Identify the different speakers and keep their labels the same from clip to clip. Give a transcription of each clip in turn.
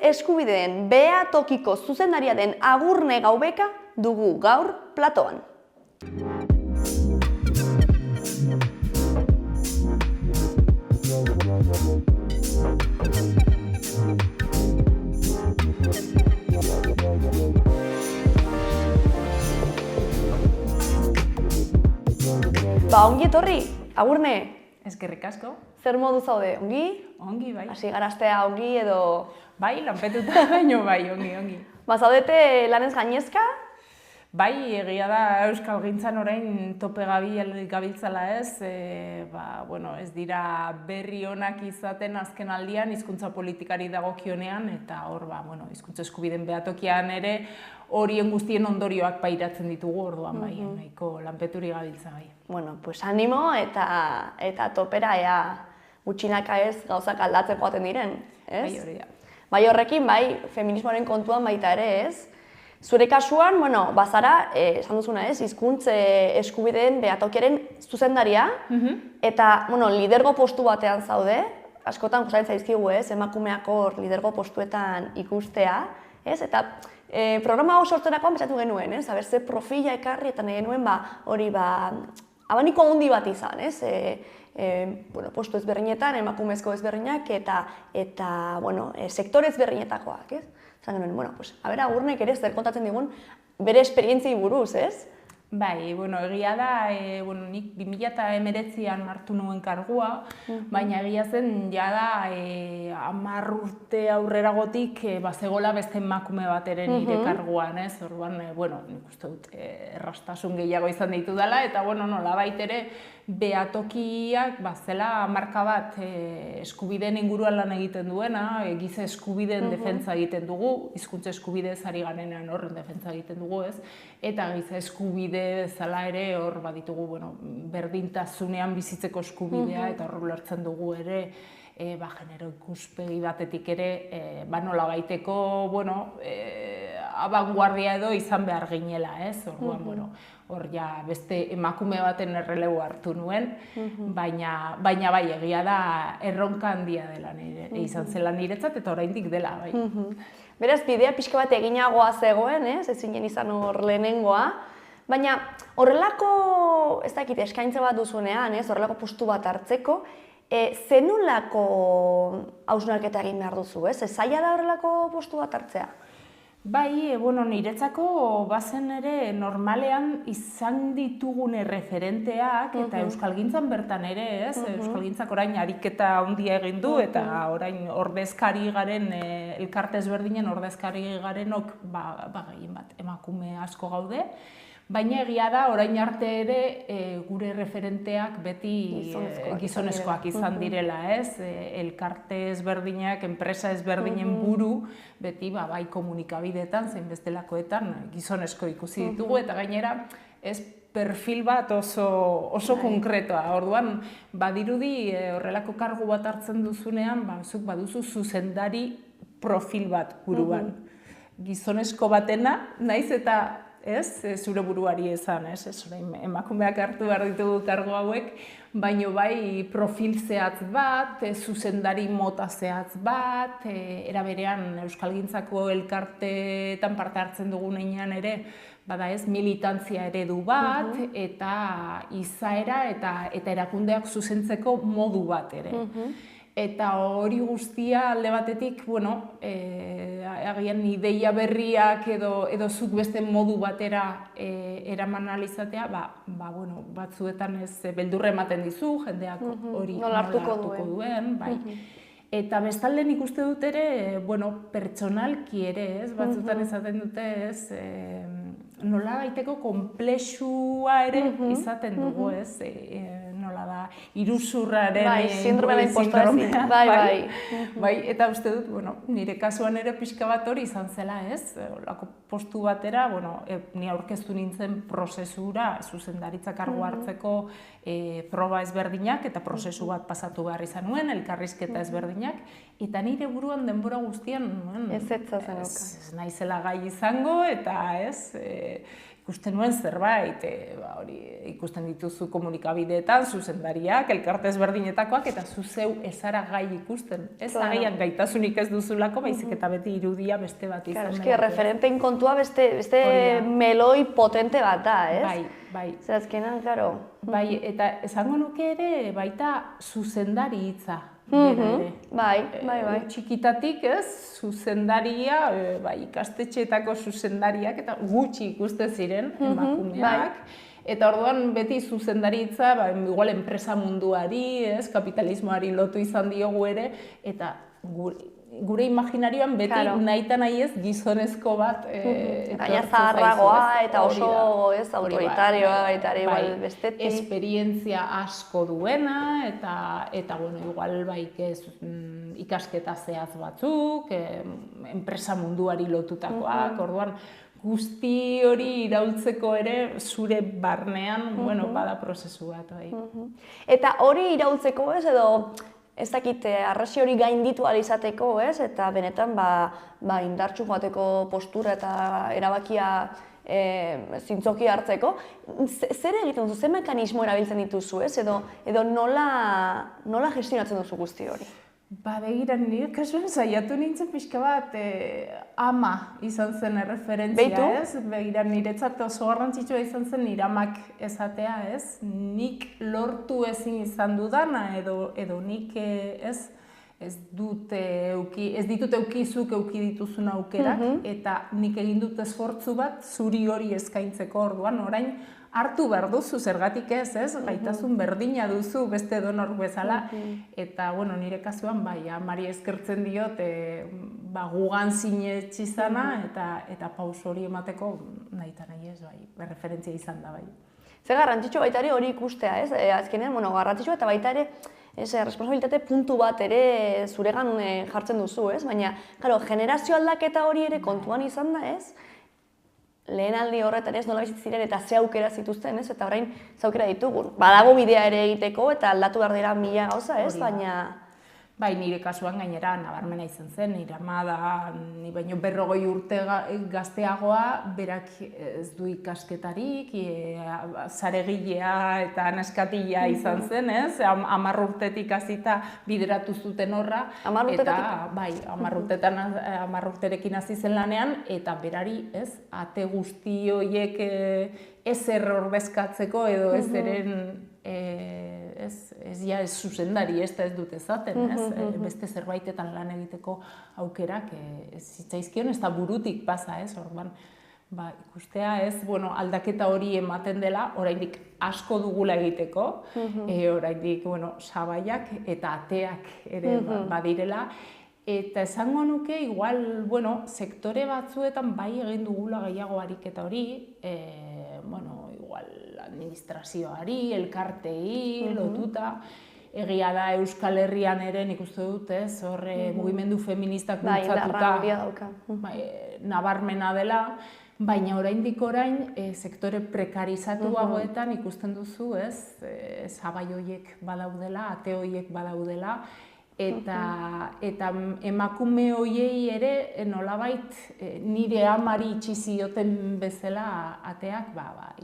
Speaker 1: eskubideen Behatokiko zuzendaria den Agurne Gaubeka dugu gaur platoan. Ongi etorri, Agurne.
Speaker 2: Eskerrik asko.
Speaker 1: Zer modu zaude, ongi?
Speaker 2: Ongi, bai.
Speaker 1: Hasi garaztea ongi edo...
Speaker 2: Bai, lanpetuta baino bai, ongi.
Speaker 1: Zaudete lanez gainezka?
Speaker 2: Bai, egia da euskalgintzan orain tope gabiltzala ez, ez dira berri onak izaten azken aldian hizkuntza politikari dagokionean, eta hor, hizkuntza eskubideen behatokian ere horien guztien ondorioak pairatzen ditugu orduan bai, nahiko lanpeturi gabiltza bai.
Speaker 1: Pues animo eta topera ea gutxinaka ez gauzak aldatzen joaten diren, ez?
Speaker 2: Bai, hori da.
Speaker 1: Bai horrekin, bai, feminismoaren kontuan baita ere, ez? Zure kasuan, bazara, esan duzuna ez, hizkuntza eskubideen behatokiaren zuzendaria, eta, lidergo postu batean zaude, askotan gustatzen zaizkigu ez, emakumeak hor lidergo postuetan ikustea, ez? Eta programa hau sortzerakoan pentsatu genuen, ez? Ze profila ekarri eta nahi genuen hori abaniko handi bat izan, ez? Postu ezberdinetan, emakumezko ezberdinak eta sektore ezberdinetakoak, ez? Zan genuen, Agurnek ere zer kontatzen digun bere esperientziei buruz, ez?
Speaker 2: Bai, egia da, nik 2019an hartu nuen kargua, baina egia zen, jada 10 urte aurreragotik zegoela beste emakume bat ere nire karguan, ez? Orduan, nik uste dut errastasun gehiago izan ditu dela, eta nolabait ere behatokiak zela marka bat eskubideen inguruan lan egiten duena, giza eskubideen defentsa egiten dugu, hizkuntza eskubidez ari garenean horren defentsa egiten dugu, ez? Eta giza eskubide zela ere hor baditugu berdintasunean bizitzeko eskubidea eta hor ulertzen dugu ere genero ikuspegi batetik ere nolabaiteko abanguardia edo izan behar ginela, ez? Orduan, hor ja beste emakume baten errelebo hartu nuen, baina bai egia da erronka handia dela izan zela niretzat eta oraindik dela, bai.
Speaker 1: Beraz, bidea pixka bat eginagoa zegoen, ez? Ezinen izan hor lehenengoa, baina horrelako, ez dakit, eskaintza bat duzunean, ez? Horrelako postu bat hartzeko, zenolako hausnarketa egin behar duzu, ez? Zaila da horrelako postu bat hartzea?
Speaker 2: Bai, niretzako bazen ere normalean izan ditugun referenteak eta euskalgintzan bertan ere, ez? Euskalgintzak orain ariketa handia egin du eta orain ordezkari garen, elkarte ezberdinen ordezkari garenok gehien bat emakume asko gaude. Baina egia da, orain arte ere gure referenteak beti gizonezkoak izan direla, ez? Elkarte ezberdinak, enpresa ezberdinen buru, beti bai komunikabideetan, zein bestelakoetan gizonezko ikusi ditugu, eta gainera ez perfil bat oso konkretoa. Orduan, badirudi horrelako kargu bat hartzen duzunean, zuk baduzu zuzendari profil bat buruan. Gizonezko batena, naiz eta ez, zure buruari esan, ez, emakumeak hartu behar ditugu kargo hauek, baina bai profil zehatz bat, zuzendari mota zehatz bat, era berean euskalgintzako elkarteetan parte hartzen dugun heinean ere, ez, militantzia eredu bat, eta izaera eta erakundeak zuzentzeko modu bat ere. Eta hori guztia alde batetik, agian ideia berriak edo zuk beste modu batera eraman alizatea, batzuetan ez beldurra ematen dizu, jendeak hori nola hartuko duen. Eta bestalde nik uste dut ere, pertsonalki ere, ez, batzuetan esaten dute, ez, nola baiteko konplexua ere izaten dugu, ez, nola da, iruzurraren
Speaker 1: sindromea impostora.
Speaker 2: Bai, eta uste dut, nire kasuan ere pixka bat hori izan zela, ez? Olako postu batera, ni aurkeztu nintzen prozesura, zuzendaritza kargu hartzeko proba ezberdinak eta prozesu bat pasatu behar izan nuen, elkarrizketa ezberdinak, eta nire buruan denbora guztian,
Speaker 1: ez
Speaker 2: naizela gai izango, eta ez, ikusten nuen zerbait, hori ikusten dituzu komunikabideetan, zuzendariak, elkarte ezberdinetakoak, eta zu zeu ezara gai ikusten. Ez agian gaitasunik ez duzulako, baizik eta beti irudia beste bat izan.
Speaker 1: Eski, referenteen kontua beste meloi potente bat da, ez?
Speaker 2: Bai.
Speaker 1: Zer azkenan, claro.
Speaker 2: Bai, eta esango nuke ere baita zuzendari hitza. Bai. Txikitatik, ez, zuzendaria, ikastetxeetako zuzendariak eta gutxi ikusten ziren emakumeak. Eta orduan beti zuzendaritza, igual enpresa munduari, ez, kapitalismoari lotu izan diogu ere, eta gure imaginarioan beti nahita nahi ez gizonezko bat
Speaker 1: baina zaharragoa eta oso autoritarioa baita ere igual bestetik.
Speaker 2: Esperientzia asko duena eta bueno, igual ikasketa zehaz batzuk, enpresa munduari lotutakoak, orduan guzti hori iraultzeko ere zure barnean, bueno, bada prozesu bat.
Speaker 1: Eta hori iraultzeko ez edo ez dakit, arrazio hori gainditu ahal izateko, ez? Eta benetan, indartsu joateko postura eta erabakia zintzoki hartzeko. Zer egiten duzu, zer mekanismo erabiltzen dituzu, ez? Edo nola gestionatzen duzu guzti hori?
Speaker 2: Begira, nire kasuan saiatu nintzen pixka bat ama izan zen erreferentzia, ez? Begira, niretzat oso garrantzitsua izan zen nire amak esatea, ez? Nik lortu ezin izan dudana edo nik ez ditut eukizuk euki dituzun aukerak eta nik egin dut esfortzu bat zuri hori eskaintzeko orduan, orain hartu behar duzu, zergatik ez, gaitasun berdina duzu beste edonor bezala, eta, bueno, nire kasuan, amari eskertzen diot, gugan sinetsi zana, eta paus hori emateko nahita nahi ez, referentzia izan da,
Speaker 1: Zer garrantzitsu baita ere hori ikustea, ez? Azkenean, garrantzitsua eta baita ere, responsabilitate puntu bat ere zuregan jartzen duzu, ez? Baina, generazio aldaketa hori ere kontuan izan da, ez? Lehen aldi horretan ez nola bizitzen ziren eta ze aukera zituzten, ez? Eta orain ze aukera ditugun. Badago bidea ere egiteko eta aldatu behar dira mila gauza, ez? Baina...
Speaker 2: Bai, nire kasuan gainera nabarmena izan zen, nire ama da, ni baino 40 urte gazteagoa, berak ez du ikasketarik, zaregilea eta naskatila izan zen, ez? 10 urtetik hasita bideratu zuten horra.
Speaker 1: 10 urtetik?
Speaker 2: Bai, 10 urterekin hasi zen lanean, eta berari, ez? Ate guzti horiek ezer ordezkatzeko edo ezeren ez zuzendari, ez dut ezaten, beste zerbaitetan lan egiteko aukerak zitzaizkion, ez da burutik pasa, orduan, ikustea aldaketa hori ematen dela, oraindik asko dugula egiteko, oraindik sabaiak eta ateak ere badirela, eta esango nuke, igual, sektore batzuetan bai egin dugula gehiago ariketa hori, igual administrazioari, elkartei, lotuta. Egia da Euskal Herrian ere nik uste dut, mugimendu feministak bultzatuta nabarmena dela, baina oraindik orain sektore prekarizatuagoetan ikusten duzu, sabai horiek badaudela, ate horiek badaudela, eta emakume horiei ere nolabait nire amari itxi zioten bezala ateak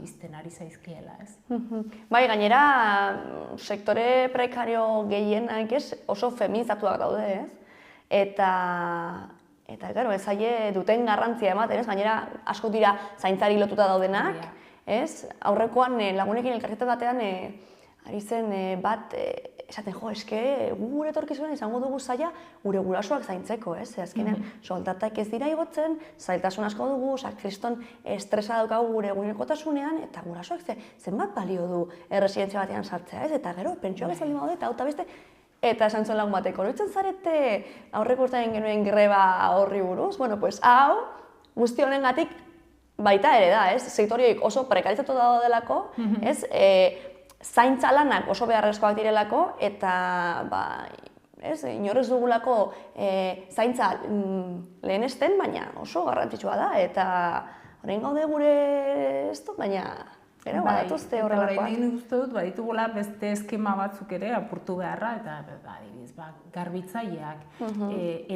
Speaker 2: izten ari zaizkiela, ez?
Speaker 1: Bai, gainera sektore prekario gehienak oso feminizatuak daude, ez? Eta, claro, ez zaie duten garrantzia ematen, ez? Gainera asko dira zaintzari lotuta daudenak, ez? Aurrekoan lagunekin elkarrizketa batean ari zen bat esaten, gure etorkizunean izango dugu zaila gure gurasoak zaintzeko, ez? Azkenean, soldatak ez dira igotzen, zailtasun asko dugu, kriston estresa daukagu gure egunerokotasunean, eta gurasoak zenbat balio du erresidentzia batean sartzea, ez? Eta gero, pentsioak ez baldin badaude, eta hau eta beste, eta esan zuen lagun bateko, oroitzen zarete aurreko urtean genuen greba horri buruz? Bueno, pues hau, guzti honengatik baita ere da, ez? Sektorioik oso prekarizatu daudelako, ez? Zaintza lanak oso beharrezkoak direlako, eta inorez dugulako zaintza lehenesten, baina oso garrantzitsua da, eta orain gaude gure baina Gero, badatuzte horrelakoak.
Speaker 2: Eta orain uste dut, baditugula beste eskema batzuk ere apurtu beharra, eta adibidez, garbitzaileak.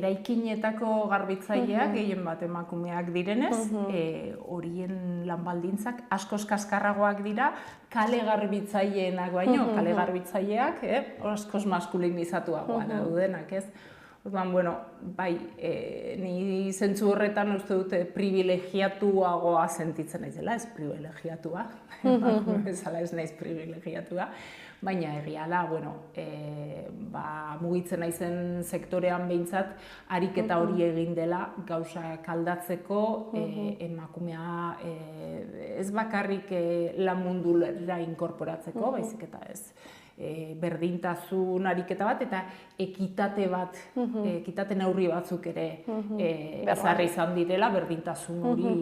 Speaker 2: Eraikinetako garbitzaileak, gehien bat emakumeak direnez, horien lanbaldintzak askoz kaskarragoak dira, kale garbitzaileenak baino, kale garbitzaileak, askoz maskulinizatuagoa daudenak, ez? Orduan, bueno, bai, ni zentzu horretan uste dute privilegiatuagoa sentitzen naizela, ez privilegiatua, bezala ez naiz privilegiatua, baina egia da, bueno, mugitzen naizen sektorean behintzat, ariketa hori egin dela gauzak aldatzeko, emakumea ez bakarrik lan mundura inkorporatzeko, baizik eta ez. Berdintasun ariketa bat eta ekitate bat, ekitate neurri batzuk ere ezarri izan direla berdintasun hori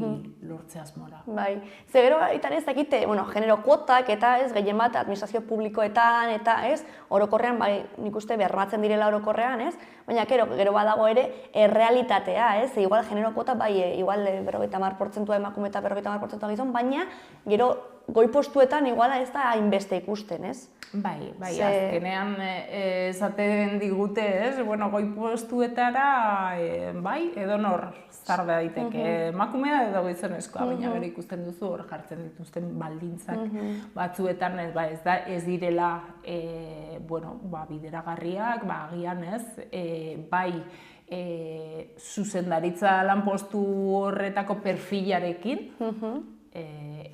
Speaker 2: lortze asmora.
Speaker 1: Bai, ze gero baitan ez dakite, genero kuotak eta ez gehien bat administrazio publikoetan eta ez, orokorrean, bai, nik uste bermatzen direla orokorrean, ez, baina gero badago ere errealitatea, ez, igual genero kuota, bai, igual 50% emakume eta 50% gizon, baina gero goi postuetan iguala ez da hainbeste ikusten, ez?
Speaker 2: Bai, azkenean esaten digute, ez? Goi postuetara, bai, edonor zar daiteke emakumea edo gizonezkoa, baina gero ikusten duzu hor jartzen dituzten baldintzak batzuetan, ez direla bideragarriak, agian ez, bai, zuzendaritza lanpostu horretako perfilarekin,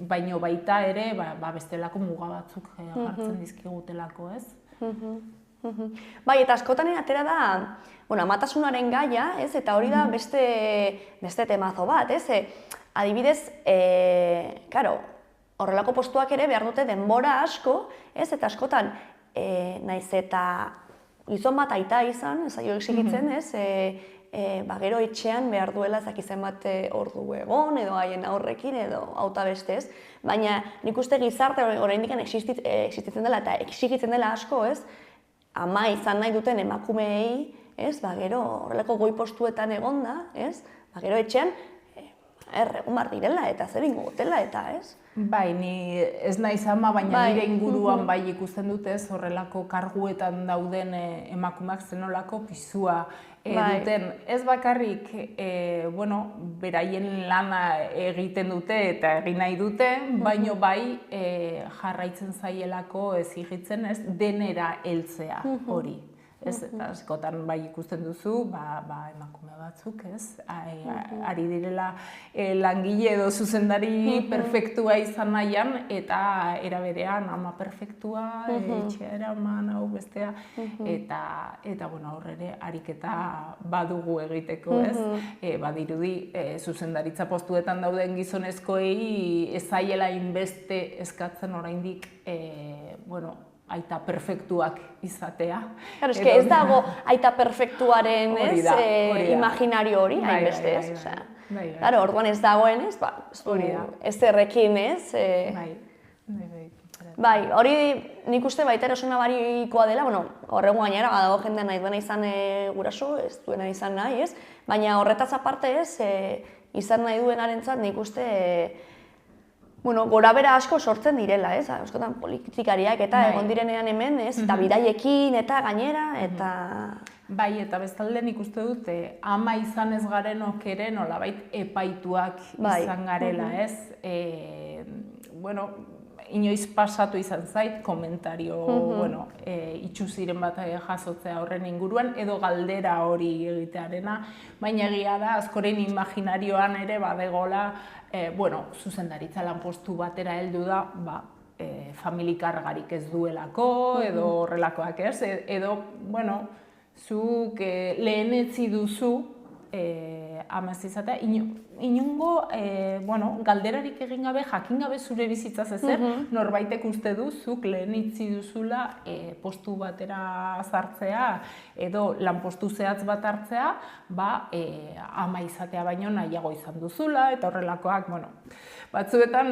Speaker 2: baino baita ere bestelako muga batzuk jartzen dizkigutelako, ez?
Speaker 1: Bai, eta askotan atera da, amatasunaren gaia, ez? Eta hori da beste temazo bat, ez? Adibidez, horrelako postuak ere behar dute denbora asko, ez? Eta askotan, naiz eta gizon bat aita izan, ez aio exigitzen, ez? Gero etxean behar duela ezakizen bat ordu egon, edo haien aurrekin, edo auta bestez. Baina nik uste gizarte oraindik existitzen dela eta exigitzen dela asko, ez? Ama izan nahi duten emakumeei, ez? Gero horrelako goi postuetan egonda, ez? Gero etxean egun bar direla eta zer ingo gotela eta, ez?
Speaker 2: Bai, ni ez naiz ama, baina nire inguruan bai ikusten dute ez horrelako karguetan dauden emakumeak zenolako pisua duten. Ez bakarrik, beraien lana egiten dute eta egin nahi dute, baino bai jarraitzen zaielako exigitzen ez denera heltzea hori. Askotan bai ikusten duzu, emakume batzuk, ez? Ari direla langile edo zuzendari perfektua izan nahian, eta era berean ama perfektua, etxea eraman, hau bestea, eta horre ariketa badugu egiteko, ez? Badirudi, zuzendaritza postuetan dauden gizonezkoei ez zaiela inbeste eskatzen oraindik, aita perfektuak izatea.
Speaker 1: Claro, ez dago aita perfektuaren imaginario hori, hainbeste ez. Claro, orduan ez dagoen ez, ez errekin ez. Bai, hori nik uste baita ere oso nabarikoa dela, horrego gainera, dago jendea nahi duena izan guraso, ez duena izan nahi, ez? Baina horretaz aparte ez, izan nahi duenarentzat nik uste gorabera asko sortzen direla, ez? Askotan politikariak eta egon direnean hemen, ez? Eta bidaiekin eta gainera, eta...
Speaker 2: Bai, eta bestalde nik uste dut, ama izan ez garenok ere nolabait epaituak izan garela, ez? Inoiz pasatu izan zait, komentario, itxuziren bat jasotzea horren inguruan, edo galdera hori egitearena, baina egia da, askoren imaginarioan ere badegola, zuzendaritza lanpostu batera heldu da, familikargarik ez duelako, edo horrelakoak ez, edo, zuk lehenetzi duzu, amaz izatea, inongo galderarik egin gabe, jakin gabe zure bizitzaz ezer, norbaitek uste du, zuk lehenitzi duzula postu batera sartzea, edo lanpostu zehatz bat hartzea, ama izatea baino nahiago izan duzula, eta horrelakoak, batzuetan,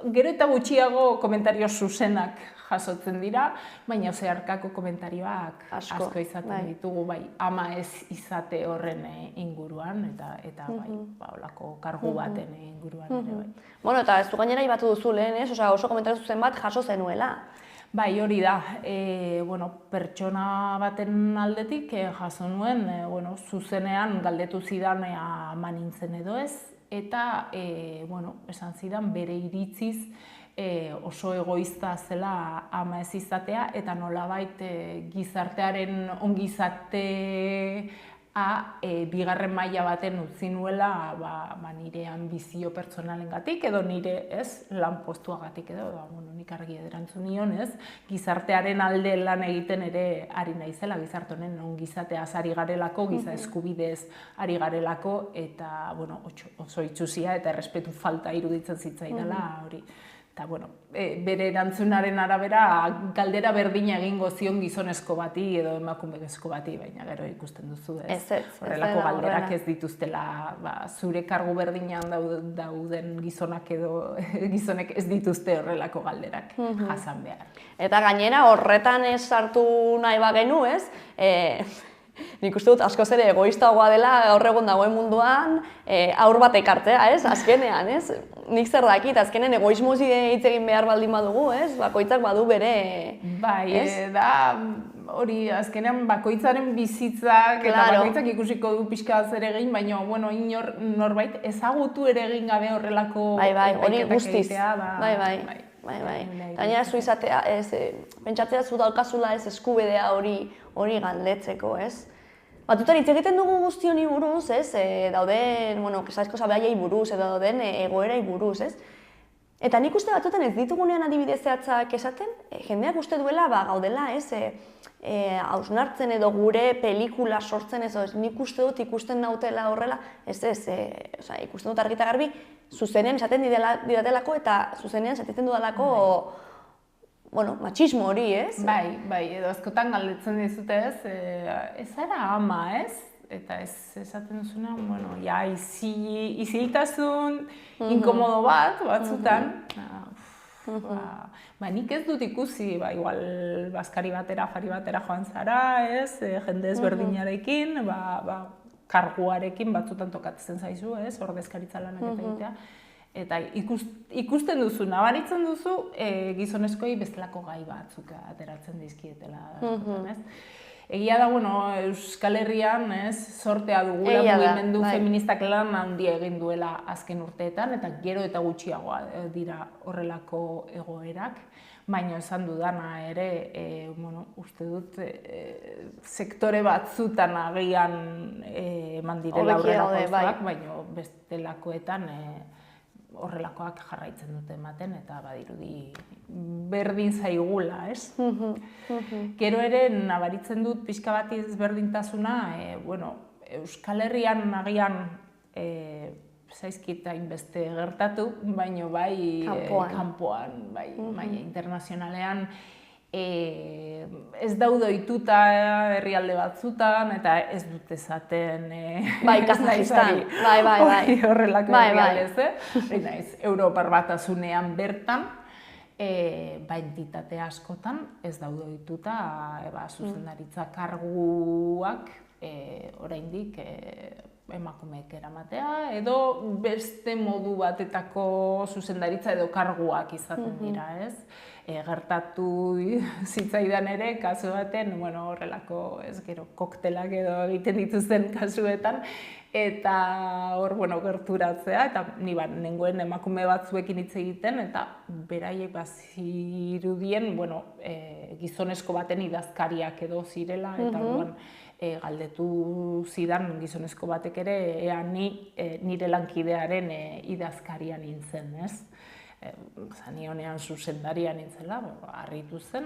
Speaker 2: gero eta gutxiago komentario zuzenak jasotzen dira, baina zeharkako komentarioak asko izaten ditugu, ama ez izate horren inguru. inguruan, eta bai, olako kargu baten inguruan ere bai.
Speaker 1: Bueno, eta ez du gainera ibatu duzu lehen, ez? Osa, oso komentario zuzen bat jaso zenuela.
Speaker 2: Bai, hori da, pertsona baten aldetik jaso nuen, zuzenean galdetu zidan ama nintzen edo ez, eta, esan zidan bere iritziz oso egoista zela ama ez izatea, eta nolabait gizartearen ongizatea bigarren maila baten utzi nuela nire ambizio pertsonalengatik edo nire lanpostuagatik edo, nik argi erantzun nion, gizartearen alde lan egiten ere ari naizela, gizarte honen ongizateaz ari garelako, giza eskubidez ari garelako, eta oso itxusia eta errespetu falta iruditzen zitzaidala hori. Eta, bere erantzunaren arabera, galdera berdina egingo zion gizonezko bati edo emakumezko bati, baina gero ikusten duzu, horrelako galderak ez dituztela, zure kargu berdinean dauden gizonak edo gizonek ez dituzte horrelako galderak jasan behar.
Speaker 1: Eta gainera horretan ez sartu nahi bagenu, ez? Nik uste dut askoz ere egoistagoa dela gaur egun dagoen munduan haur bat ekartzea, ez? Azkenean, ez? Nik zer dakit, azkenen egoismoz hitz egin behar baldin badugu, ez? Bakoitzak badu bere,
Speaker 2: bai, da hori azkenean bakoitzaren bizitzak eta bakoitzak ikusiko du pixka zer egin, baina norbait ezagutu ere egin gabe horrelako
Speaker 1: hori guztiz. Bai. Gainera zu izatea, pentsatzea zu daukazula ez eskubidea hori galdetzeko, ez? Batutan hitz egiten dugu guzti honi buruz, ez? Dauden, kesaizko zabaiei buruz, edo dauden egoerei buruz, ez? Eta nik uste batutan ez ditugunean adibide zehatzak esaten, jendeak uste duela gaudela, ez? Hausnartzen edo gure pelikula sortzen, ez? Nik uste dut ikusten nautela horrela, ikusten dut argi eta garbi, zuzenean esaten didatelako eta zuzenean esaten dudalako matxismo hori, ez?
Speaker 2: Bai, edo askotan galdetzen dizute ez, ez zara ama, ez? Eta ez esaten duzuna, iziltasun inkomodo batzutan. Nik ez dut ikusi, igual bazkari batera, afari batera joan zara, ez? Jende ezberdinarekin, karguarekin batzutan tokatzen zaizu, ez? Ordezkaritza lanak eta egitea. Eta ikusten duzu, nabaritzen duzu, gizonezkoei bestelako gai batzuk ateratzen dizkietela. Egia da, Euskal Herrian sortea dugula mugimendu feministak lan handia egin duela azken urteetan, eta gero eta gutxiagoa dira horrelako egoerak. Baina esan dudana ere, uste dut, sektore batzutan agian eman direla horrela pausoak, baina bestelakoetan horrelakoak jarraitzen dute ematen, eta badirudi berdin zaigula, ez? Gero ere, nabaritzen dut pixka bat ezberdintasuna, Euskal Herrian agian zaizkit hainbeste gertatu, baina bai kanpoan, bai internazionalean, ez daude ohituta herrialde batzutan, eta ez dut esaten
Speaker 1: Kazajistan, bai.
Speaker 2: Horrelako herrialdez, naiz, Europar Batasunean bertan, entitate askotan ez daude ohituta zuzendaritza karguak oraindik emakumeek eramatea, edo beste modu batetako zuzendaritza edo karguak izaten dira, ez? Gertatu zitzaidan ere, kasu baten, horrelako, gero, koktelak edo egiten dituzten kasuetan, eta hor, gerturatzea, eta ni nengoen emakume batzuekin hitz egiten, eta beraiek bazirudien, gizonezko baten idazkariak edo zirela, eta galdetu zidan gizonezko batek ere, ea nire lankidearen idazkaria nintzen, ez? Ni honean zuzendaria nintzela, harritu zen,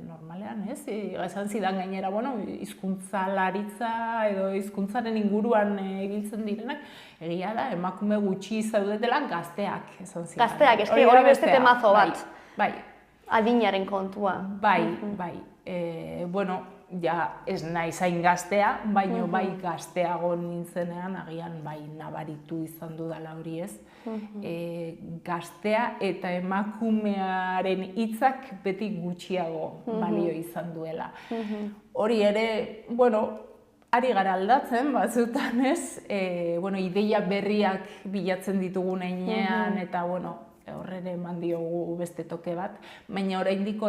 Speaker 2: normalean, ez? Esan zidan gainera, hizkuntzalaritza edo hizkuntzaren inguruan ibiltzen direnak, egia da, emakume gutxi zaudetela gazteak, esan zidan.
Speaker 1: Gazteak, eski hori beste temazo bat.
Speaker 2: Bai.
Speaker 1: Adinaren kontua.
Speaker 2: Bai. Ja ez naiz hain gaztea, baina bai gazteago nintzenean, agian bai nabaritu izan dudala hori ez. Gaztea eta emakumearen hitzak beti gutxiago balio izan duela. Hori ere, ari gara aldatzen, batzutan ez, ideia berriak bilatzen ditugun heinean, eta horrere eman diogu beste toke bat, baina oraindik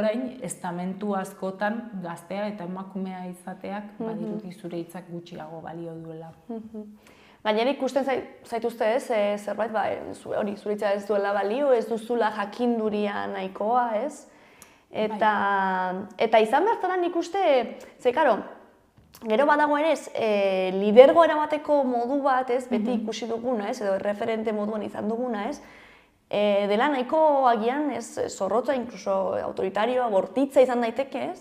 Speaker 2: estamentu askotan gaztea eta emakumea izateak badirudi zure hitzak gutxiago balio duela.
Speaker 1: Gainera ikusten zaituzte ez, zerbait, hori zure hitza ez duela balio, ez duzula jakinduria nahikoa, ez? Eta izan behar zara nik uste, karo, gero badago ere ez, lidergo eramateko modu bat, ez, beti ikusi duguna, ez, edo referente moduan izan duguna, ez, dela nahiko agian, ez, zorrotza, inkluso autoritarioa, bortitza izan daiteke, ez,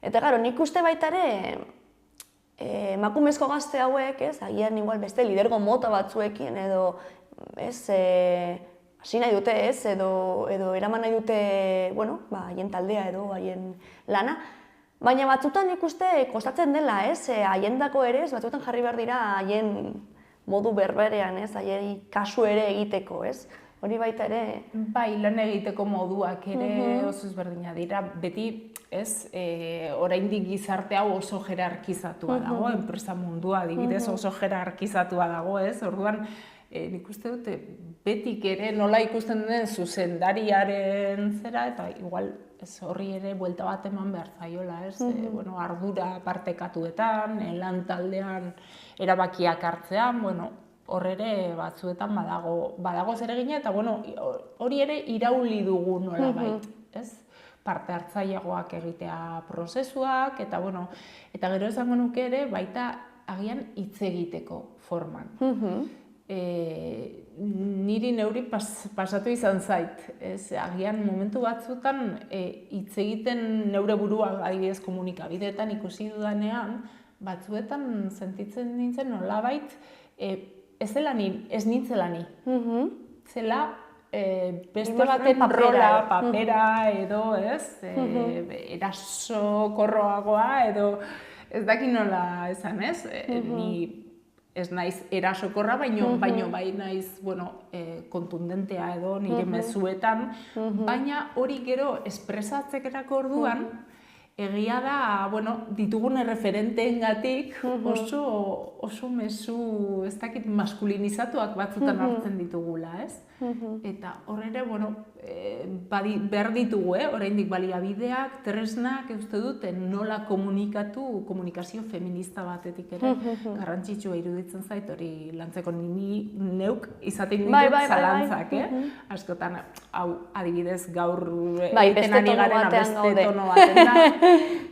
Speaker 1: eta gero, nik uste baita ere, emakumezko gazte hauek, ez, agian igual beste lidergo mota batzuekin, edo, ez, hasi nahi dute, ez, edo eraman nahi dute, haien taldea edo, haien lana, baina batzutan ikuste kostatzen dela, ez, haiendako ere, batzutan jarri behar dira haien modu berberean, ez, haien kasu ere egiteko, ez, hori baita ere.
Speaker 2: Bai, lan egiteko moduak ere oso ezberdina dira, beti, ez, oraindik gizarte hau oso jerarkizatua dago, enpresa mundua adibidez oso jerarkizatua dago, ez, orduan, nik uste dute, betik ere nola ikusten den zuzendariaren zera, eta igual horri ere buelta bat eman behar zaiola, ez? Ardura partekatuetan, lan taldean erabakiak hartzean, hor ere batzuetan badago zeregina, eta hori ere irauli dugu nolabait, ez? Parte hartzaileagoak egitea prozesuak, eta gero esango nuke ere baita agian hitz egiteko forman. Niri neuri pasatu izan zait, agian momentu batzutan hitz egiten neure burua adibidez komunikabideetan ikusi dudanean, batzuetan sentitzen nintzen nolabait ez nintzela ni. Zela beste baten rola, papera edo, erasokorroagoa edo ez dakit nola esan, ez? Ni ez naiz erasokorra, baino bai naiz, kontundentea edo nire mezuetan, baina hori gero espresatzeko orduan, egia da, ditugun erreferenteengatik oso mezu, ez dakit, maskulinizatuak batzutan hartzen ditugula, ez? Eta horre, behar ditugu, oraindik baliabideak, tresnak, uste dut, nola komunikazio feminista batetik ere, garrantzitsua iruditzen zait, hori lantzeko neuk izaten ditut zalantzak, askotan, hau, adibidez, gaur eten ari garen beste tono baten da,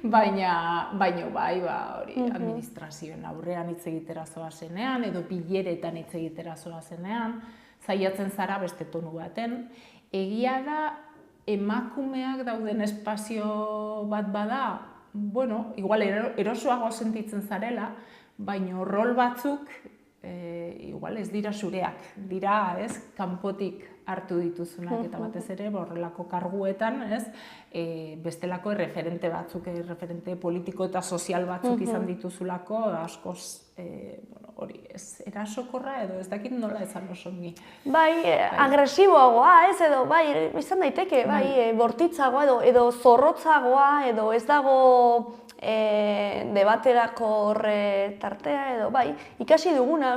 Speaker 2: baina bai, hori, administrazioen aurrean hitz egitera zoazenean, edo bileretan hitz egitera zoazenean, zaiatzen zara beste tonu baten. Egia da, emakumeak dauden espazio bat bada, igual erosoago sentitzen zarela, baina rol batzuk, igual ez dira zureak, dira, kanpotik hartu dituzunak, eta batez ere, horrelako karguetan, bestelako erreferente batzuk, erreferente politiko eta sozial batzuk izan dituzulako, askoz, hori, ez erasokorra edo ez dakit nola esan oso ni.
Speaker 1: Bai, agresiboagoa, edo, bai, izan daiteke, bai, bortitzagoa edo zorrotzagoa, edo ez dago debaterako horre tartea, edo, bai, ikasi duguna,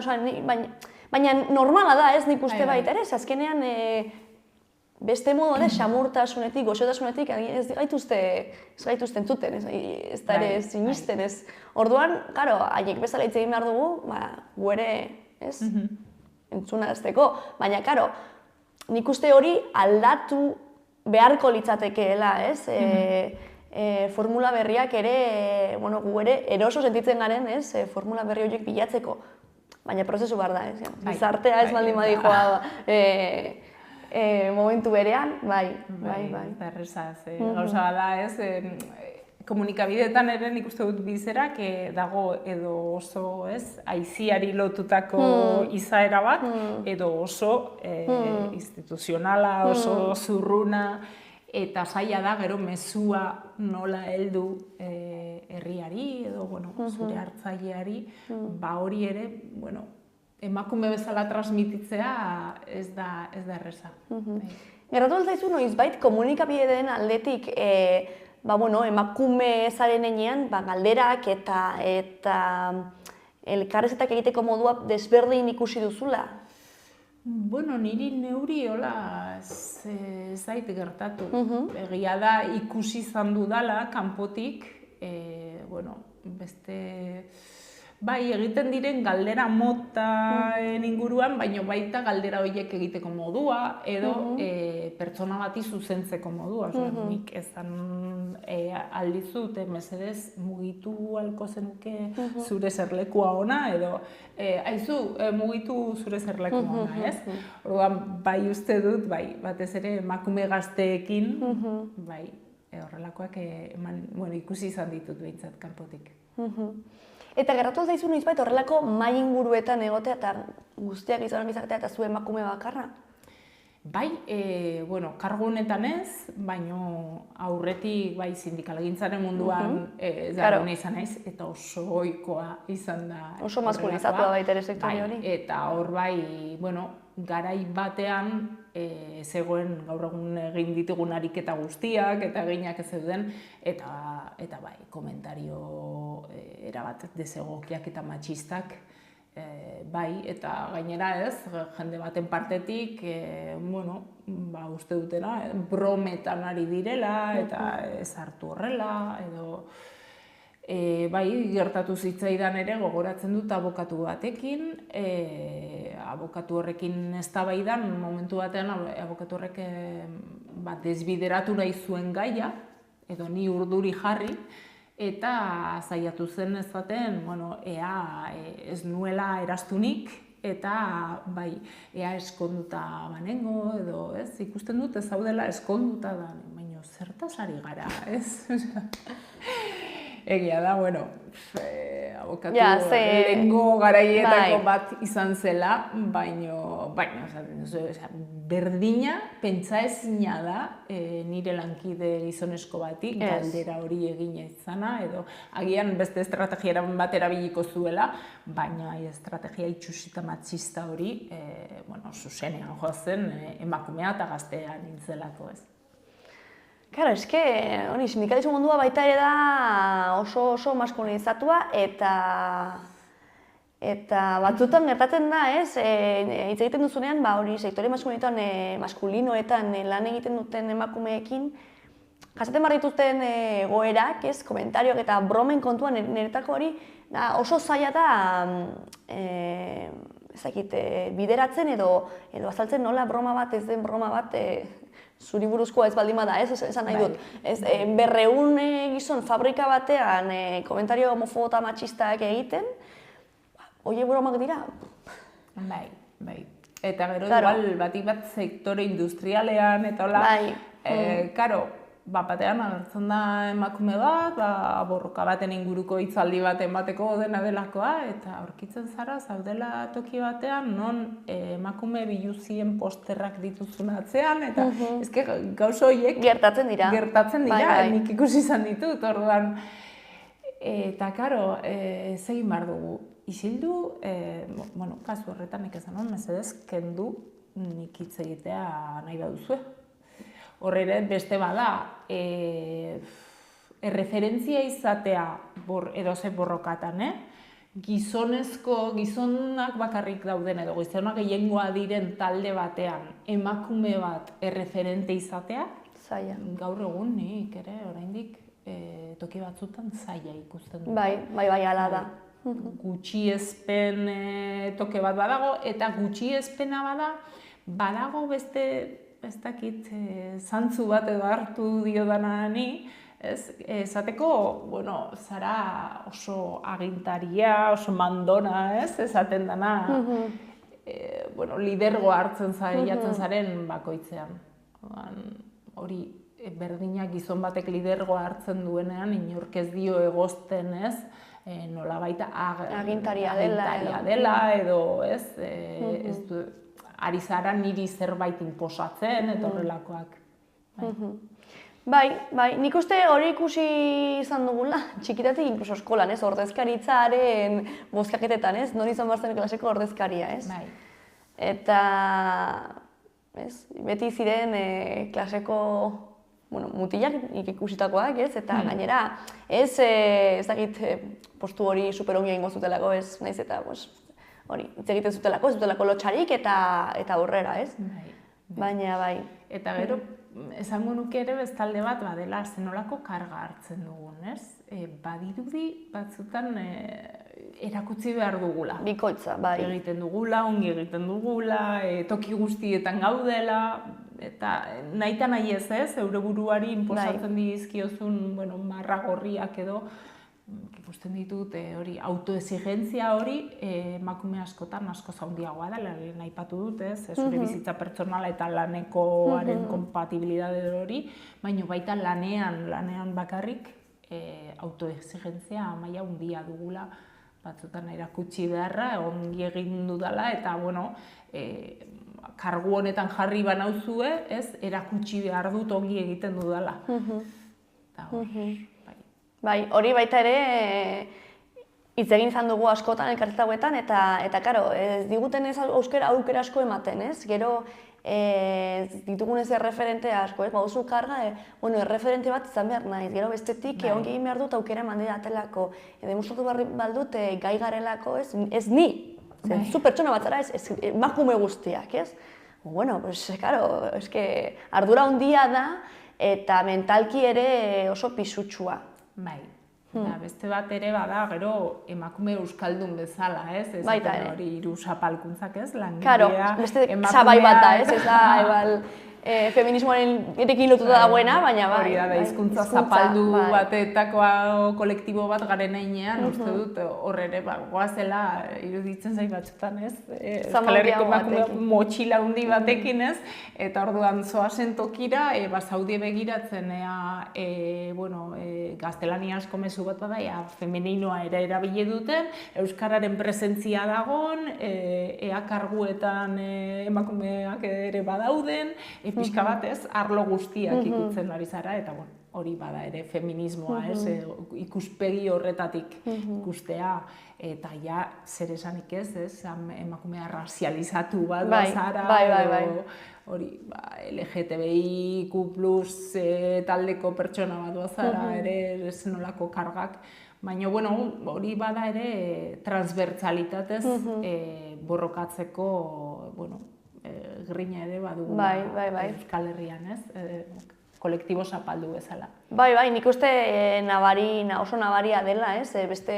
Speaker 1: baina normala da, ez nik uste baita ere, azkenean beste modu ere, xamurtasunetik, goxotasunetik, ez gaituzte entzuten, ez da ere sinisten, ez. Orduan, karo, haiek bezala hitz egin behar dugu, gu ere, ez, entzunazteko. Baina, karo, nik uste hori aldatu beharko litzatekeela, ez. Formula berriak ere, gu ere eroso sentitzen garen, ez, formula berri horiek bilatzeko. Baina prozesu behar da, ez. Gizartea ez baldin badikoa momentu berean, bai.
Speaker 2: Errezaz, gauza da, ez, komunikabideetan ere nik uste dut bizerak dago edo oso, ez, aiziari lotutako izaera bat, edo oso instituzionala, oso zurruna, eta zaila da, gero mezua nola heldu herriari, edo, zure hartzaileari, hori ere, emakume bezala transmititzea ez da erreza.
Speaker 1: Gerratu altzaizu noizbait komunikabideen aldetik emakume zaren enean, galderak eta elkarrezetak egiteko modua desberdin ikusi duzula?
Speaker 2: Bueno, niri neuri hola zait gertatu. Egia da ikusi izan dudala kanpotik, beste... Bai, egiten diren galdera motaen inguruan, baina baita galdera horiek egiteko modua, edo pertsona bati zuzentzeko modua. Nik ezan aldizut, mesedez, mugitu halko zenuke zure zerlekua ona, edo aizu, mugitu zure zerlekua ona, ez? Orduan, bai uste dut, batez ere emakume gazteekin, horrelakoak ikusi izan ditut behintzat kanpotik.
Speaker 1: Eta gertatu zaizu noizbait horrelako mahai inguruetan egotea eta guztiak gizonak izatea eta zu emakume bakarra?
Speaker 2: Bai, kargu honetan ez, baino aurretik sindikalgintzaren munduan dagoen izan naiz, eta oso ohikoa izan da.
Speaker 1: Oso maskulinizatua baita ere sektore hori.
Speaker 2: Eta hor garai batean zegoen gaur egun egin ditugun ariketa guztiak eta eginak ez zeuden, eta komentario erabat desegokiak eta matxistak, eta gainera ez, jende baten partetik, uste dutena, brometan ari direla eta ez hartu horrela, edo... gertatu zitzaidan ere gogoratzen dut abokatu batekin, abokatu horrekin eztabaidan, momentu batean abokatu horrek desbideratu nahi zuen gaia, edo ni urduri jarri, eta zaiatu zen ezaten, ea ez nuela eraztunik, eta ea eskonduta banengo, edo ez, ikusten dut ez zaudela eskonduta da, baina zertaz ari gara, ez? Egia da, abokatu lehengo garaietako bat izan zela, baina berdina, pentsaezina da nire lankide gizonezko bati galdera hori egina izana, edo agian beste estrategia bat erabiliko zuela, baina estrategia itxusita matxista hori, zuzenean joazen emakumea eta gaztea nintzelako ez.
Speaker 1: Claro, eske, sindikalismo mundua baita ere da oso maskulinizatua eta batzutan gertatzen da, ez, hitz egiten duzunean, sektore maskulinoetan lan egiten duten emakumeekin, jasaten behar dituzten egoerak, ez, komentarioak eta bromen kontuan niretako hori, oso zaila da, bideratzen edo azaltzen nola broma bat ez den broma bat zuri buruzkoa ez baldin bada, ez, esan nahi dut. 200 gizon fabrika batean komentario homofobo eta matxistak egiten, oie bromak dira?
Speaker 2: Bai. Eta gero igual batik bat sektore industrialean eta hola, karo, batean agertzen da emakume bat, borroka baten inguruko hitzaldi baten bateko dena delakoa, eta aurkitzen zara, zaudela toki batean, non emakume biluzien posterrak dituzun atzean, eta ezke gauza horiek
Speaker 1: gertatzen dira,
Speaker 2: nik ikusi izan ditut, orduan. Eta, karo, zegin behar dugu, isildu, kasu horretan nik esan hon, mesedez, kendu nik hitz egitea nahi baduzue. Horre beste bada, erreferentzia izatea edoze borrokatan, gizonak bakarrik dauden edo gizonak gehiengoa diren talde batean emakume bat erreferente izatea, gaur egun nik ere oraindik toki batzutan zaila ikusten dut.
Speaker 1: Bai, hala da.
Speaker 2: Gutxiespen toke bat badago, eta gutxiespena badago beste ez dakit, zantzu bat edo hartu diodanani, esateko, zara oso agintaria, oso mandona, esaten dana, lidergoa hartzen zailatzen zaren bakoitzean. Hori, berdinak gizon batek lidergoa hartzen duenean, inork ez dio egozten, nola baita
Speaker 1: agintaria
Speaker 2: dela, edo, ari zara niri zerbait inposatzen eta horrelakoak.
Speaker 1: Bai, nik uste hori ikusi izan dugula, txikitatik inkluso eskolan, ordezkaritzaren bozkaketetan, non izan behar zen klaseko ordezkaria, ez?
Speaker 2: Bai.
Speaker 1: Eta, beti ziren klaseko mutilak ikusitakoak, ez? Eta gainera, ez dakit postu hori super ongi egingo zutelako, ez? Naiz eta, hori, hitz egiten zutelako lotxarik eta aurrera, ez? Baina, bai.
Speaker 2: Eta gero, esango nuke ere bestalde bat badela zenolako karga hartzen dugun, ez? Badirudi batzutan erakutsi behar dugula.
Speaker 1: Bikoitza, bai.
Speaker 2: Egiten dugula, ongi egiten dugula, toki guztietan gaudela, eta nahita nahi ez, eure buruari inposatzen dizkiozun, marra gorriak edo, ikusten ditut hori autoexigentzia hori emakume askotan asko handiagoa da, lehen aipatu dut, zure bizitza pertsonala eta lanekoaren konpatibilidade hori, baina baita lanean bakarrik autoexigentzia maila handia dugula, batzutan erakutsi beharra, ongi egin dudala, eta kargu honetan jarri banauzue, erakutsi behar dut ongi egiten dudala.
Speaker 1: Bai, hori baita ere hitz egin izan dugu askotan elkarrizketa hauetan, eta karo, ez diguten ez aukera asko ematen, ez? Gero ditugun ez erreferente asko, ez? Baduzu karga, erreferente bat izan behar naiz, gero bestetik ongi egin behar dut aukera eman didatelako, demostratu baldut gai garelako, ez ni, zu pertsona bat zara, ez emakume guztiak, ez? Bueno, pues, karo, ardura handia da, eta mentalki ere oso pisutsua.
Speaker 2: Bai, beste bat ere bada, gero emakume euskaldun bezala, ez? Ez hori hiru zapalkuntzak, ez?
Speaker 1: Karo, beste sabai bat da, ez? Ez da, feminismoaren erekin lotuta dagoena, baina bai.
Speaker 2: Hori da, hizkuntza zapaldu batetako kolektibo bat garen heinean, uste dut hor ere goazela iruditzen zait batzutan, ez? Euskal Herriko emakume motxila handi batekin, ez? Eta orduan zoazen tokira, zaudie begiratzen, gaztelaniazko mezu bat bada, femeninoa ere erabile duten, euskararen presentzia dagon, ea karguetan emakumeak ere badauden, pixka bat, arlo guztiak ikutzen ari zara, eta hori bada ere feminismoa, ikuspegi horretatik ikustea, eta ja, zer esanik ez, emakumea razializatu bat bazara, hori, LGTBIQ+ taldeko pertsona bat bazara, ere zenolako kargak, baina, hori bada ere transbertsalitatez borrokatzeko, grina ere badugu Euskal Herrian, kolektibo zapaldu bezala.
Speaker 1: Bai, nik uste oso nabaria dela, beste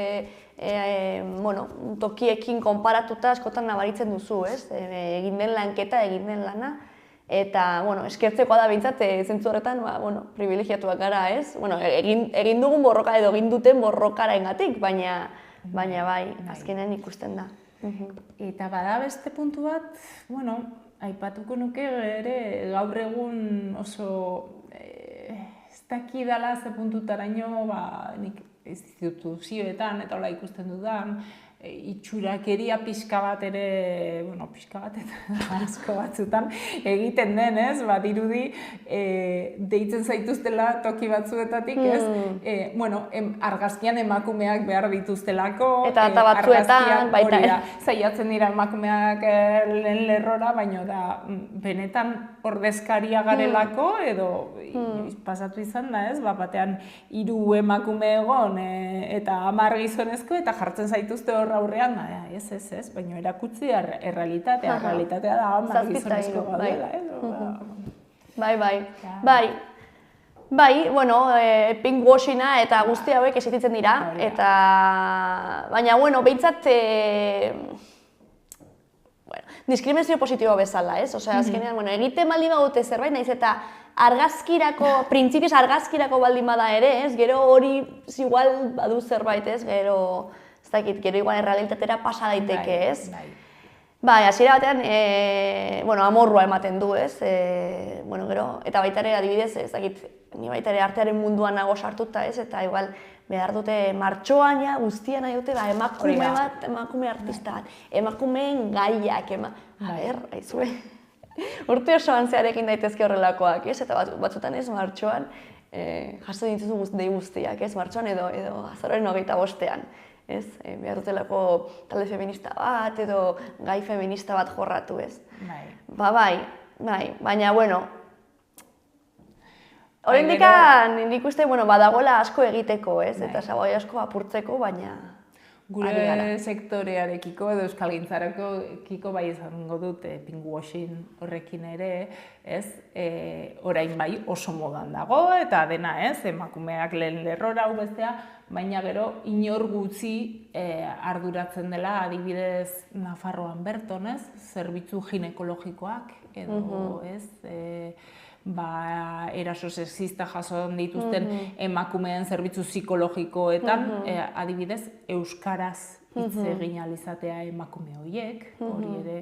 Speaker 1: tokiekin konparatuta askotan nabaritzen duzu, egin den lanketa, egin den lana, eta eskertzekoa da behintzat, zentzu horretan, privilegiatuak gara, egin dugun borroka edo egin duten borrokaraengatik, baina bai, azkenean ikusten da.
Speaker 2: Eta bada beste puntu bat, aipatuko nuke ere gaur egun oso ez dakidala ze puntutaraino nik instituzioetan eta hola ikusten dudan, itxurakeria pixka bat ere, pixka bat eta asko batzutan egiten den, dirudi deitzen zaituztela toki batzuetatik, argazkian emakumeak behar dituztelako,
Speaker 1: eta batzuetan baita
Speaker 2: zaiatzen dira emakumeak lehen lerrora, baina da benetan ordezkaria garelako, edo pasatu izan da, batean 3 emakume egon eta 10 gizonezko, eta jartzen zaituzte hor aurrean, ez, baina erakutzi errealitatea da 10 gizonezko gaudela,
Speaker 1: Bai, pinkwashinga eta guzti hauek existitzen dira, eta baina, behintzat diskriminazio positibo bezala, ez? Osea, azkenean, egiten baldin badute zerbait, nahiz eta printzipioz argazkirako baldin bada ere, ez? Gero hori igual badu zerbait, ez? Gero igual errealitatera pasa daiteke, ez? Bai, hasiera batean, amorrua ematen du, ez? Gero, eta baita ere adibidez, ez dakit, ni baita ere artearen munduan nago sartuta, ez? Eta igual behar dute martxoan guztian nahi dute, emakume bat, emakume artista bat, emakumeen gaiak, aizue. Urte osoan zearekin daitezke horrelakoak, ez? Eta batzutan ez martxoan jaso dituzu dei guztiak, ez? Martxoan edo azaroaren 25ean. Behar dutelako talde feminista bat edo gai feminista bat jorratu, ez? Bai, baina, Horrendikan nik uste, badagoela asko egiteko, ez? Eta zabai asko apurtzeko, baina...
Speaker 2: Gure sektorearekiko edo euskalgintzarekiko bai izango dut pinkwashing horrekin ere, ez? Orain bai oso modan dago eta dena, ez? Emakumeak lehen lerrora hau bestea, baina gero inor gutxi arduratzen dela, adibidez Nafarroan berton, ez? Zerbitzu ginekologikoak edo, ez? Eraso sexista jaso dituzten emakumeen zerbitzu psikologikoetan, adibidez, euskaraz hitz egin ahal izatea emakume horiek, hori ere,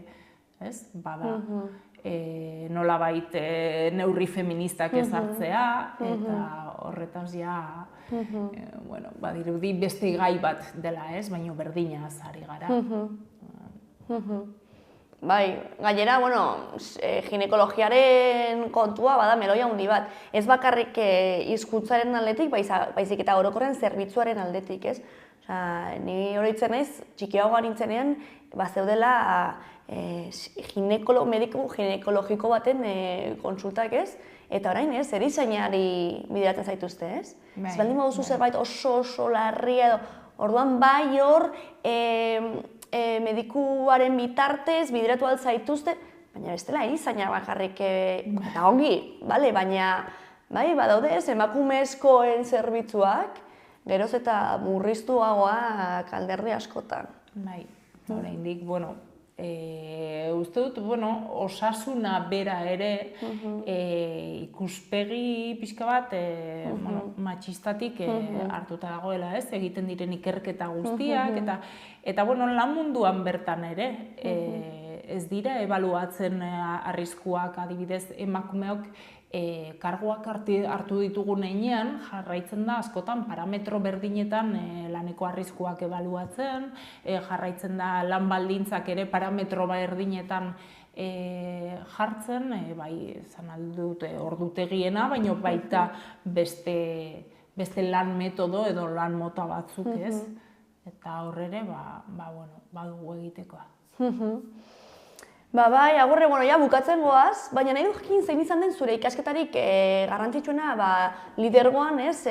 Speaker 2: ez, bada, nolabait neurri feministak ezartzea, eta horretaz ja, badirudi beste gai bat dela, ez, baina berdinaz ari gara.
Speaker 1: Bai, gainera, ginekologiaren kontua bada meloi handi bat. Ez bakarrik hizkuntzaren aldetik, baizik eta orokorren zerbitzuaren aldetik, ez? Ni oroitzen naiz, txikiagoa nintzenean, zeudela mediku ginekologiko baten kontsultak, ez? Eta orain, ez, erizainari bideratzen zaituzte, ez? Ez baldin baduzu zerbait oso larria edo, orduan bai hor, medikuaren bitartez bideratu ahal zaituzte, baina bestela erizaina bakarrik eta ongi, baina badaude ez, emakumezkoen zerbitzuak, geroz eta murriztuagoak alderdi askotan.
Speaker 2: Bai, oraindik, uste dut, osasuna bera ere ikuspegi pixka bat matxistatik hartuta dagoela, ez? Egiten diren ikerketa guztiak, eta lan munduan bertan ere ez dira ebaluatzen arriskuak, adibidez emakumeok karguak hartu ditugun heinean, jarraitzen da askotan parametro berdinetan laneko arriskuak ebaluatzen, jarraitzen da lan baldintzak ere parametro berdinetan jartzen, zan aldut ordutegiena, baina baita beste lan metodo edo lan mota batzuk, ez? Eta horrere, badugu egitekoa.
Speaker 1: Bai, agurre, bukatzen goaz, baina nahi dukin zein izan den zure ikasketarik garrantzitsuena lidergoan, ez,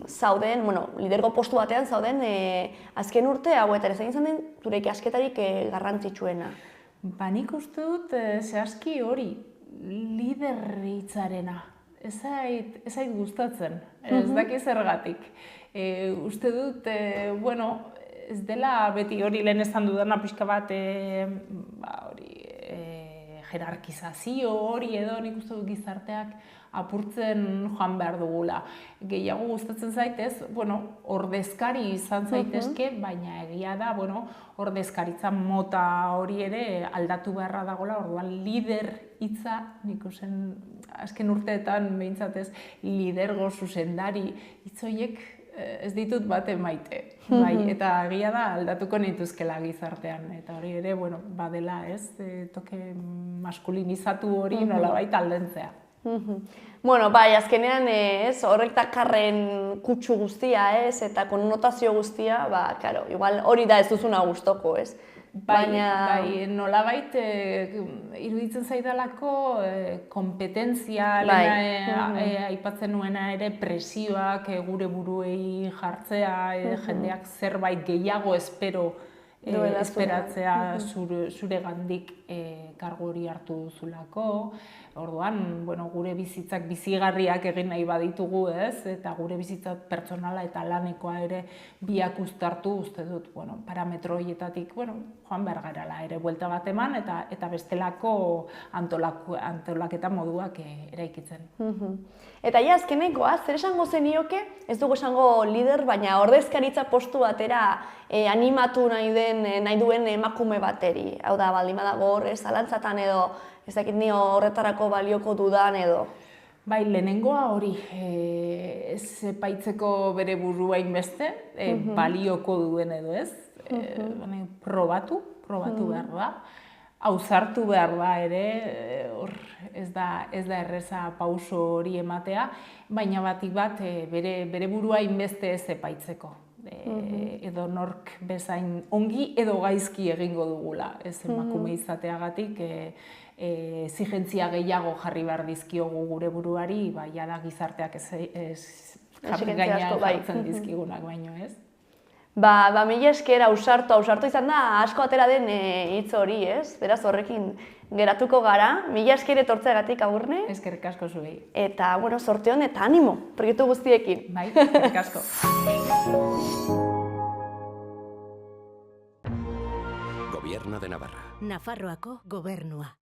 Speaker 1: zauden, lidergo postu batean zauden azken urte hauetan, zein izan den zure ikasketarik garrantzitsuena?
Speaker 2: Nik uste dut zehazki hori, liderritzarena. Ez zait gustatzen, ez daki zergatik. Uste dut, ez dela beti hori lehen esan dudana pixka bat jerarkizazio hori edo nik uste dut gizarteak apurtzen joan behar dugula. Gehiago gustatzen zaitez, ordezkari izan zaitezke, baina egia da, ordezkaritza mota hori ere aldatu beharra dagoela, orduan lider hitza, nik usen azken urteetan behintzatez lidergo zuzendari hitz horiek ez ditut bate maite, eta egia da aldatuko nituzkela gizartean, eta hori ere, badela, ez, toke maskulinizatu hori nolabait aldentzea.
Speaker 1: Azkenean, horrek dakarren kutsu guztia, eta konnotazio guztia, igual hori da ez duzuna gustoko, ez?
Speaker 2: Bai, nolabait iruditzen zaidalako kompetentzia, aipatzen nuena ere presioak gure buruei jartzea, jendeak zerbait gehiago esperatzea zuregandik kargu hori hartu duzulako. Orduan, gure bizitzak bizigarriak egin nahi baditugu, ez? Eta gure bizitza pertsonala eta lanekoa ere biak uztartu, uste dut, parametro horietatik, joan behar garela ere buelta bat eman, eta bestelako antolaketa moduak eraikitzen.
Speaker 1: Eta azkenekoa, zer esango zenioke, ez dugu esango lider, baina ordezkaritza postu batera animatu nahi duen emakume bateri. Hau da, baldin badago hor, zalantzatan edo, ez dakit nio horretarako balioko dudan edo.
Speaker 2: Bai, lehenengoa hori, ez epaitzeko bere burua inbeste, balioko duen edo ez, probatu behar da, ausartu behar da ere, ez da erreza pauso hori ematea, baina batik bat bere burua inbeste ez epaitzeko. Edo nork bezain ongi edo gaizki egingo dugula, ez emakume izateagatik exigentzia gehiago jarri behar dizkiogu gure buruari, da gizarteak ez gainean jartzen dizkigunak baino, ez?
Speaker 1: Mila esker ausartu izan da asko atera den hitz hori, ez? Beraz horrekin geratuko gara. Mila esker etortzeagatik Agurne.
Speaker 2: Eskerrik asko zuei.
Speaker 1: Eta, sorte hon eta animo, proiektu guztiekin.
Speaker 2: Bai, eskerrik asko.
Speaker 3: Gobierno de Navarra.
Speaker 4: Nafarroako gobernua.